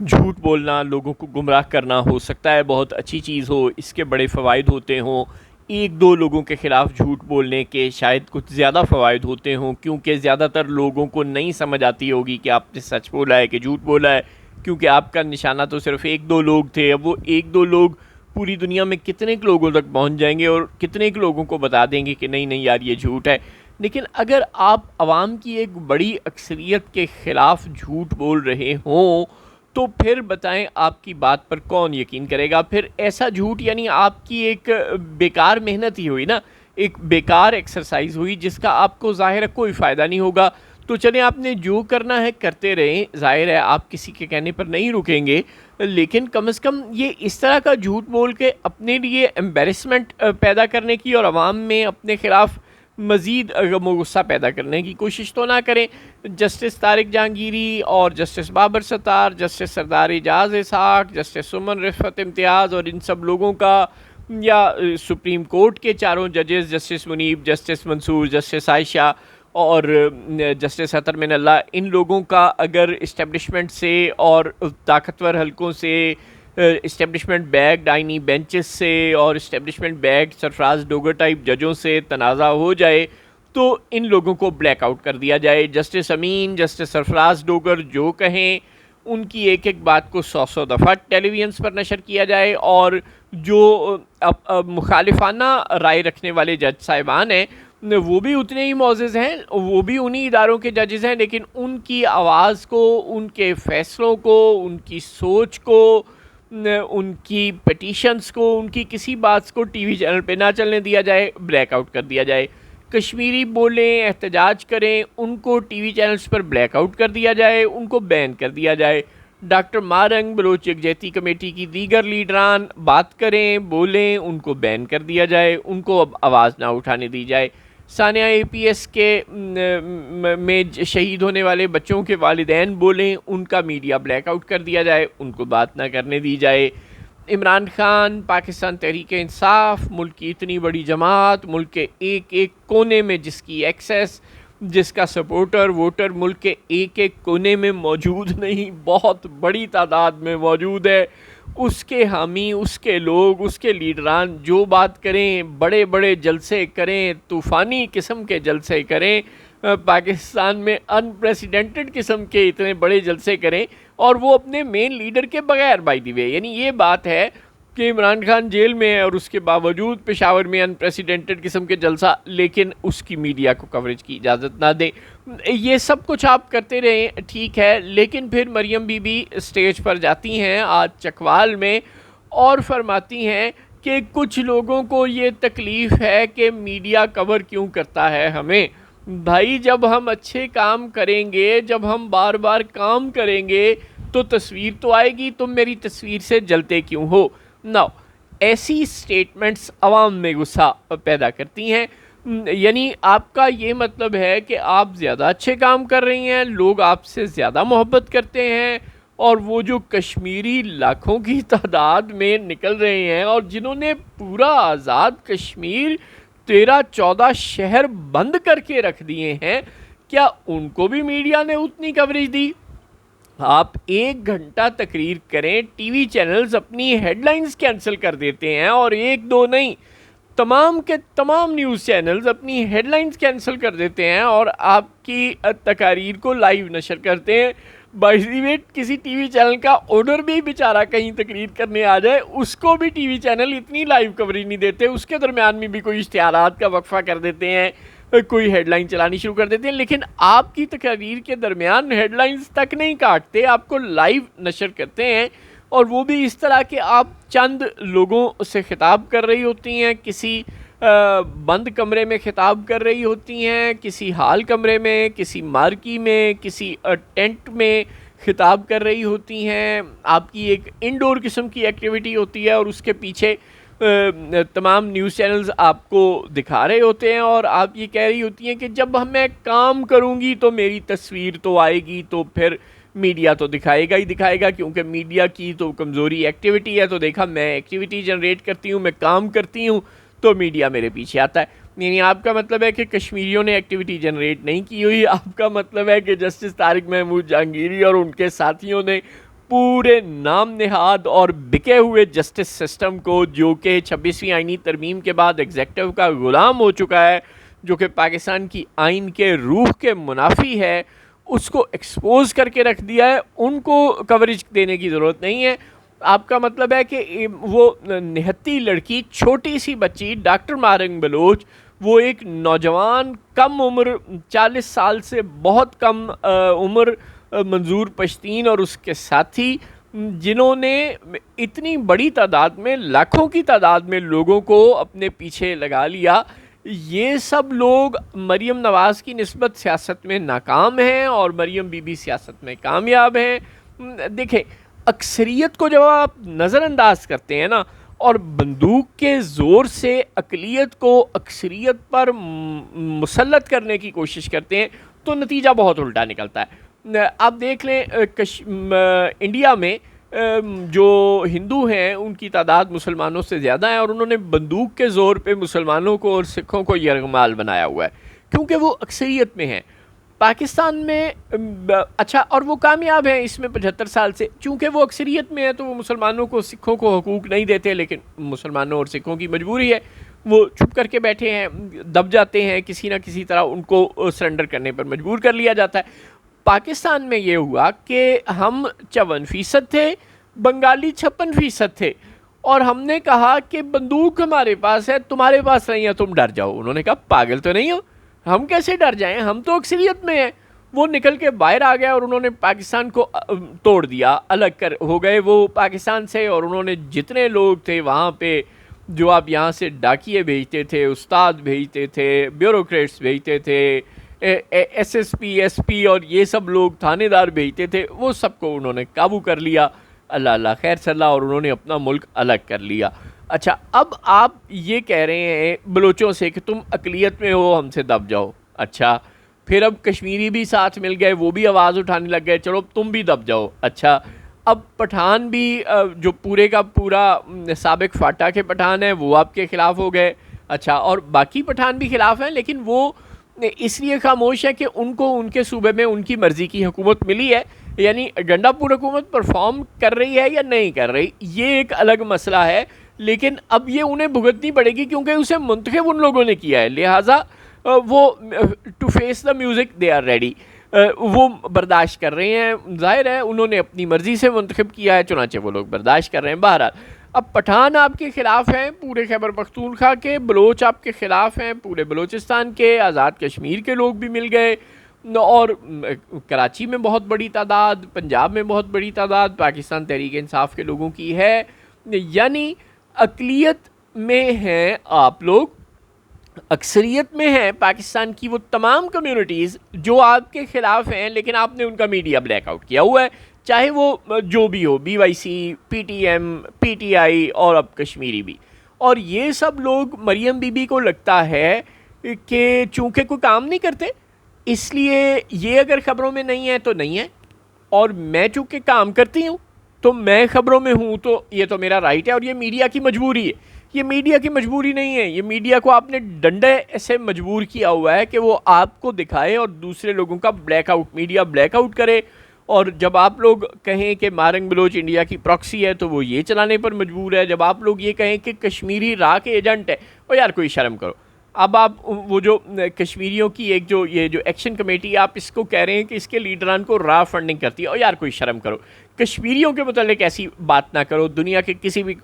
جھوٹ بولنا لوگوں کو گمراہ کرنا ہو سکتا ہے بہت اچھی چیز ہو، اس کے بڑے فوائد ہوتے ہوں، ایک دو لوگوں کے خلاف جھوٹ بولنے کے شاید کچھ زیادہ فوائد ہوتے ہوں، کیونکہ زیادہ تر لوگوں کو نہیں سمجھ آتی ہوگی کہ آپ نے سچ بولا ہے کہ جھوٹ بولا ہے، کیونکہ آپ کا نشانہ تو صرف ایک دو لوگ تھے۔ اب وہ ایک دو لوگ پوری دنیا میں کتنے لوگوں تک پہنچ جائیں گے اور کتنے لوگوں کو بتا دیں گے کہ نہیں نہیں یار یہ جھوٹ ہے۔ لیکن اگر آپ عوام کی ایک بڑی اکثریت کے خلاف جھوٹ بول رہے ہوں تو پھر بتائیں آپ کی بات پر کون یقین کرے گا؟ پھر ایسا جھوٹ یعنی آپ کی ایک بیکار محنت ہی ہوئی نا، ایک بیکار ایکسرسائز ہوئی جس کا آپ کو ظاہر ہے کوئی فائدہ نہیں ہوگا۔ تو چلیں آپ نے جو کرنا ہے کرتے رہیں، ظاہر ہے آپ کسی کے کہنے پر نہیں رکیں گے، لیکن کم از کم یہ اس طرح کا جھوٹ بول کے اپنے لیے امبیرسمنٹ پیدا کرنے کی اور عوام میں اپنے خلاف مزید غم و غصہ پیدا کرنے کی کوشش تو نہ کریں۔ جسٹس طارق جہانگیری اور جسٹس بابر ستار، جسٹس سردار اعجاز اسحاق، جسٹس سمن رفعت امتیاز اور ان سب لوگوں کا، یا سپریم کورٹ کے چاروں ججز، جسٹس منیب، جسٹس منصور، جسٹس عائشہ اور جسٹس اطہر من اللہ، ان لوگوں کا اگر اسٹیبلشمنٹ سے اور طاقتور حلقوں سے، اسٹیبلشمنٹ بیک آئینی بینچز سے اور اسٹیبلشمنٹ بیک سرفراز ڈوگر ٹائپ ججوں سے تنازع ہو جائے تو ان لوگوں کو بلیک آؤٹ کر دیا جائے۔ جسٹس امین، جسٹس سرفراز ڈوگر جو کہیں ان کی ایک ایک بات کو سو سو دفعہ ٹیلی ویژنس پر نشر کیا جائے، اور جو مخالفانہ رائے رکھنے والے جج صاحبان ہیں وہ بھی اتنے ہی معزز ہیں، وہ بھی انہی اداروں کے ججز ہیں، لیکن ان کی آواز کو، ان کے فیصلوں کو، ان کی سوچ کو، ان کی پٹیشنز کو، ان کی کسی بات کو ٹی وی چینل پہ نہ چلنے دیا جائے، بلیک آؤٹ کر دیا جائے۔ کشمیری بولیں، احتجاج کریں، ان کو ٹی وی چینلز پر بلیک آؤٹ کر دیا جائے، ان کو بین کر دیا جائے۔ ڈاکٹر مارنگ، بلوچ یکجہتی کمیٹی کی دیگر لیڈران بات کریں، بولیں، ان کو بین کر دیا جائے، ان کو اب آواز نہ اٹھانے دی جائے۔ ثانیہ اے پی ایس کے میں شہید ہونے والے بچوں کے والدین بولیں، ان کا میڈیا بلیک آؤٹ کر دیا جائے، ان کو بات نہ کرنے دی جائے۔ عمران خان، پاکستان تحریک انصاف، ملک کی اتنی بڑی جماعت، ملک کے ایک ایک کونے میں جس کی ایکسیس، جس کا سپورٹر ووٹر ملک کے ایک ایک کونے میں موجود نہیں، بہت بڑی تعداد میں موجود ہے، اس کے حامی، اس کے لوگ، اس کے لیڈران جو بات کریں، بڑے بڑے جلسے کریں، طوفانی قسم کے جلسے کریں، پاکستان میں ان پریسیڈنٹڈ قسم کے اتنے بڑے جلسے کریں، اور وہ اپنے مین لیڈر کے بغیر، بائی دی وے، یعنی یہ بات ہے کہ عمران خان جیل میں ہے اور اس کے باوجود پشاور میں ان پریسیڈنٹڈ قسم کے جلسہ، لیکن اس کی میڈیا کو کوریج کی اجازت نہ دیں۔ یہ سب کچھ آپ کرتے رہیں، ٹھیک ہے، لیکن پھر مریم بی بی اسٹیج پر جاتی ہیں آج چکوال میں اور فرماتی ہیں کہ کچھ لوگوں کو یہ تکلیف ہے کہ میڈیا کور کیوں کرتا ہے ہمیں۔ بھائی جب ہم اچھے کام کریں گے، جب ہم بار بار کام کریں گے تو تصویر تو آئے گی، تم میری تصویر سے جلتے کیوں ہو؟ نو، ایسی سٹیٹمنٹس عوام میں غصہ پیدا کرتی ہیں۔ یعنی آپ کا یہ مطلب ہے کہ آپ زیادہ اچھے کام کر رہی ہیں، لوگ آپ سے زیادہ محبت کرتے ہیں، اور وہ جو کشمیری لاکھوں کی تعداد میں نکل رہے ہیں اور جنہوں نے پورا آزاد کشمیر 13-14 شہر بند کر کے رکھ دیے ہیں، کیا ان کو بھی میڈیا نے اتنی کوریج دی؟ آپ 1 گھنٹہ تقریر کریں، ٹی وی چینلز اپنی ہیڈ لائنز کینسل کر دیتے ہیں، اور ایک دو نہیں، تمام کے تمام نیوز چینلز اپنی ہیڈ لائنز کینسل کر دیتے ہیں اور آپ کی تقاریر کو لائیو نشر کرتے ہیں۔ بائی دی وے، کسی ٹی وی چینل کا آنر بھی بیچارہ کہیں تقریر کرنے آ جائے، اس کو بھی ٹی وی چینل اتنی لائیو کوریج نہیں دیتے، اس کے درمیان میں بھی کوئی اشتہارات کا وقفہ کر دیتے ہیں، کوئی ہیڈ لائن چلانی شروع کر دیتے ہیں، لیکن آپ کی تقریر کے درمیان ہیڈ لائنز تک نہیں کاٹتے، آپ کو لائیو نشر کرتے ہیں، اور وہ بھی اس طرح کہ آپ چند لوگوں سے خطاب کر رہی ہوتی ہیں، کسی بند کمرے میں خطاب کر رہی ہوتی ہیں، کسی ہال کمرے میں، کسی مارکی میں، کسی ٹینٹ میں خطاب کر رہی ہوتی ہیں، آپ کی ایک انڈور قسم کی ایکٹیویٹی ہوتی ہے، اور اس کے پیچھے تمام نیوز چینلز آپ کو دکھا رہے ہوتے ہیں، اور آپ یہ کہہ رہی ہوتی ہیں کہ جب میں کام کروں گی تو میری تصویر تو آئے گی، تو پھر میڈیا تو دکھائے گا ہی دکھائے گا، کیونکہ میڈیا کی تو کمزوری ایکٹیویٹی ہے، تو دیکھا میں ایکٹیویٹی جنریٹ کرتی ہوں، میں کام کرتی ہوں تو میڈیا میرے پیچھے آتا ہے۔ یعنی آپ کا مطلب ہے کہ کشمیریوں نے ایکٹیویٹی جنریٹ نہیں کی ہوئی، آپ کا مطلب ہے کہ جسٹس طارق محمود جہانگیری اور ان کے ساتھیوں نے پورے نام نہاد اور بکے ہوئے جسٹس سسٹم کو، جو کہ 26ویں آئینی ترمیم کے بعد ایگزیکٹو کا غلام ہو چکا ہے، جو کہ پاکستان کی آئین کے روح کے منافی ہے، اس کو ایکسپوز کر کے رکھ دیا ہے. ان کو کوریج دینے کی ضرورت نہیں ہے. آپ کا مطلب ہے کہ وہ نہتی لڑکی، چھوٹی سی بچی ڈاکٹر مارنگ بلوچ، وہ ایک نوجوان کم عمر 40 سال سے بہت کم عمر منظور پشتین اور اس کے ساتھی، جنہوں نے اتنی بڑی تعداد میں، لاکھوں کی تعداد میں لوگوں کو اپنے پیچھے لگا لیا، یہ سب لوگ مریم نواز کی نسبت سیاست میں ناکام ہیں اور مریم بی بی سیاست میں کامیاب ہیں. دیکھیں، اکثریت کو جب آپ نظر انداز کرتے ہیں نا اور بندوق کے زور سے اقلیت کو اکثریت پر مسلط کرنے کی کوشش کرتے ہیں تو نتیجہ بہت الٹا نکلتا ہے. آپ دیکھ لیں انڈیا میں جو ہندو ہیں ان کی تعداد مسلمانوں سے زیادہ ہے، اور انہوں نے بندوق کے زور پہ مسلمانوں کو اور سکھوں کو یرغمال بنایا ہوا ہے کیونکہ وہ اکثریت میں ہیں. پاکستان میں اچھا، اور وہ کامیاب ہیں اس میں 75 سال سے، چونکہ وہ اکثریت میں ہے تو وہ مسلمانوں کو، سکھوں کو حقوق نہیں دیتے، لیکن مسلمانوں اور سکھوں کی مجبوری ہے، وہ چھپ کر کے بیٹھے ہیں، دب جاتے ہیں، کسی نہ کسی طرح ان کو سرنڈر کرنے پر مجبور کر لیا جاتا ہے. پاکستان میں یہ ہوا کہ ہم 54% تھے، بنگالی 56% تھے، اور ہم نے کہا کہ بندوق ہمارے پاس ہے، تمہارے پاس نہیں ہے، تم ڈر جاؤ. انہوں نے کہا پاگل تو نہیں ہو، ہم کیسے ڈر جائیں، ہم تو اکثریت میں ہیں. وہ نکل کے باہر آ گیا اور انہوں نے پاکستان کو توڑ دیا، الگ ہو گئے وہ پاکستان سے. اور انہوں نے جتنے لوگ تھے وہاں پہ، جو آپ یہاں سے ڈاکیے بھیجتے تھے، استاد بھیجتے تھے، بیوروکریٹس بھیجتے تھے، S S P, S P اور یہ سب لوگ تھانے دار بھیجتے تھے، وہ سب کو انہوں نے قابو کر لیا. اللہ اللہ خیر صلی اللہ، اور انہوں نے اپنا ملک الگ کر لیا. اچھا، اب آپ یہ کہہ رہے ہیں بلوچوں سے کہ تم اقلیت میں ہو، ہم سے دب جاؤ. اچھا، پھر اب کشمیری بھی ساتھ مل گئے، وہ بھی آواز اٹھانے لگ گئے، چلو تم بھی دب جاؤ. اچھا، اب پٹھان بھی، جو پورے کا پورا سابق فاٹا کے پٹھان ہیں، وہ آپ کے خلاف ہو گئے. اچھا، اور باقی پٹھان بھی خلاف ہیں، لیکن وہ اس لیے خاموش ہے کہ ان کو ان کے صوبے میں ان کی مرضی کی حکومت ملی ہے. یعنی گنڈا پور حکومت پرفارم کر رہی ہے یا نہیں کر رہی، یہ ایک الگ مسئلہ ہے، لیکن اب یہ انہیں بھگتنی پڑے گی کیونکہ اسے منتخب ان لوگوں نے کیا ہے. لہٰذا وہ to face the music they are ready, وہ برداشت کر رہے ہیں. ظاہر ہے انہوں نے اپنی مرضی سے منتخب کیا ہے، چنانچہ وہ لوگ برداشت کر رہے ہیں. بہرحال اب پٹھان آپ کے خلاف ہیں، پورے خیبر پختونخوا کے، بلوچ آپ کے خلاف ہیں، پورے بلوچستان کے، آزاد کشمیر کے لوگ بھی مل گئے، اور کراچی میں بہت بڑی تعداد، پنجاب میں بہت بڑی تعداد پاکستان تحریک انصاف کے لوگوں کی ہے. یعنی اقلیت میں ہیں آپ لوگ، اکثریت میں ہیں پاکستان کی وہ تمام کمیونٹیز جو آپ کے خلاف ہیں، لیکن آپ نے ان کا میڈیا بلیک آؤٹ کیا ہوا ہے، چاہے وہ جو بھی ہو، B Y C, P T M, P T I اور اب کشمیری بھی. اور یہ سب لوگ مریم بی بی کو لگتا ہے کہ چونکہ کوئی کام نہیں کرتے، اس لیے یہ اگر خبروں میں نہیں ہے تو نہیں ہے، اور میں چونکہ کام کرتی ہوں تو میں خبروں میں ہوں، تو یہ تو میرا رائٹ ہے، اور یہ میڈیا کی مجبوری ہے. یہ میڈیا کی مجبوری نہیں ہے، یہ میڈیا کو آپ نے ڈنڈے سے مجبور کیا ہوا ہے کہ وہ آپ کو دکھائے اور دوسرے لوگوں کا black out, media black out کرے. اور جب آپ لوگ کہیں کہ مارنگ بلوچ انڈیا کی پراکسی ہے تو وہ یہ چلانے پر مجبور ہے. جب آپ لوگ یہ کہیں کہ کشمیری راہ کے ایجنٹ ہے، وہ یار کوئی شرم کرو. اب آپ وہ جو کشمیریوں کی ایک جو یہ جو ایکشن کمیٹی، آپ اس کو کہہ رہے ہیں کہ اس کے لیڈران کو راہ فنڈنگ کرتی ہے، اور یار کوئی شرم کرو. کشمیریوں کے متعلق ایسی بات نہ کرو، دنیا کے کسی بھی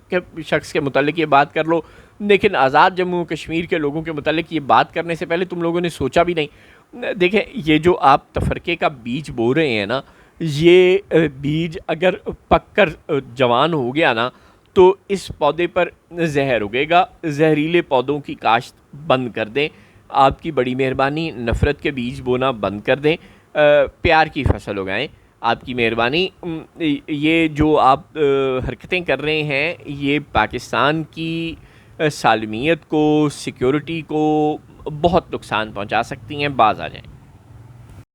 شخص کے متعلق یہ بات کر لو، لیکن آزاد جموں کشمیر کے لوگوں کے متعلق یہ بات کرنے سے پہلے تم لوگوں نے سوچا بھی نہیں. دیکھیں، یہ جو آپ تفرقے کا بیج بو رہے ہیں نا، یہ بیج اگر پک کر جوان ہو گیا نا تو اس پودے پر زہر اگے گا. زہریلے پودوں کی کاشت بند کر دیں، آپ کی بڑی مہربانی. نفرت کے بیج بونا بند کر دیں، پیار کی فصل اگائیں، آپ کی مہربانی. یہ جو آپ حرکتیں کر رہے ہیں یہ پاکستان کی سالمیت کو، سیکیورٹی کو بہت نقصان پہنچا سکتی ہیں. باز آ جائیں.